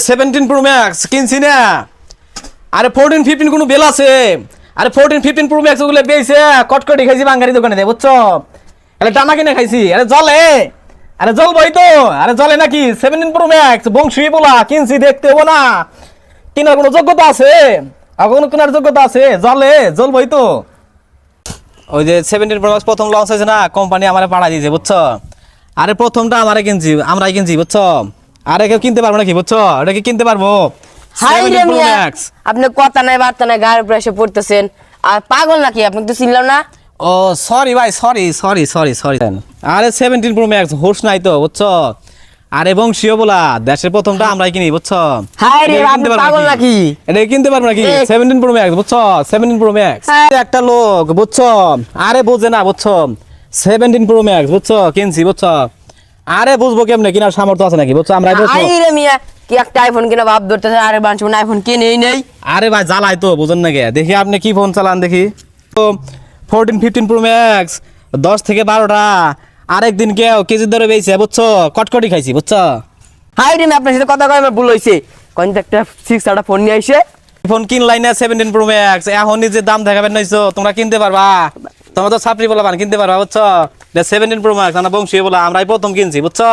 17 pro max কিনছি না। আরে 14 15 কোনো বেল আছে? আরে 14 15 প্রো ম্যাক্স ওগুলো বেইছে কটকটি খাইছি বাঙ্গারি দোকানে দে বুঝছো। আরে টানা কিনে খাইছি। আরে জ্বলে, আরে জ্বলবই তো। আরে জ্বলে নাকি? 17 প্রো ম্যাক্স বংশী বলা কিনছি, দেখতে হবো না? কেনার কোনো যোগ্যতা আছে? আর কোনো কেনার যোগ্যতা আছে? জ্বলে, জ্বলবই তো। ওই যে 17 প্রো ম্যাক্স প্রথম লঞ্চ হয়েছে না, কোম্পানি আমারে পাঠা দিয়েছে বুঝছো। আরে প্রথমটা আমরাই কিনছি বুঝছো। আরে কেউ কিনতে পারবো নাকি বুঝছো? ওটা কি কিনতে পারবো? হাই রে 17 প্রো মিয়া, ম্যাক্স। আপনি কথা নাই বার্তা নাই গায়ের উপরে এসে পড়তেছেন। আর পাগল নাকি? আপনি তো চিনলাম না। ও সরি ভাই, সরি। আরে 17 প্রো ম্যাক্স হোস নাই তো বুঝছো। আরে বংশীয় বলা দেশের প্রথমটা আমরাই কিনি বুঝছো। হাই রে, এটা আপনি কিনতে পারবো পাগল নাকি? এটা কিনতে পারবো নাকি? এ। 17 প্রো ম্যাক্স বুঝছো, 17 প্রো ম্যাক্স। হ্যাঁ। একটা লোক বুঝছো, আরে বোঝে না বুঝছো। 17 প্রো ম্যাক্স বুঝছো কিনছি বুঝছো। আরে বুঝবো কেমনে, কিনার সামর্থ্য আছে নাকি বুঝছো? আমরা বুঝছো। হাই রে মিয়া, কি একটা আইফোন কিনা ভাব ধরতেছে। আরে বাঞ্চ আইফোন কিনেই নেই। আরে ভাই জ্বালাই তো, বুঝেন না কে? দেখি আপনি কি ফোন চালান দেখি। তো 14 15 প্রো ম্যাক্স 10 থেকে 12টা আরেকদিন কেউ কেজির দরে বেচছে বুঝছো, কটকটি খাইছি বুঝছো। হাই রে মিয়া, আপনার সাথে কথা কয় আমার ভুল হয়েছে। কোন একটা 6 একটা ফোন নিয়ে আইছে। ফোন কিনলাই না 17 প্রো ম্যাক্স, এখন নিজে দাম দেখাবেন নইছো, তোমরা কিনতে পারবা। তোমরা তো ছাত্রী বলা কিনতে পারবা বুঝছো। 17 প্রো ম্যাক্স আমরা বংশী বলা আমরাই প্রথম কিনছি বুঝছো।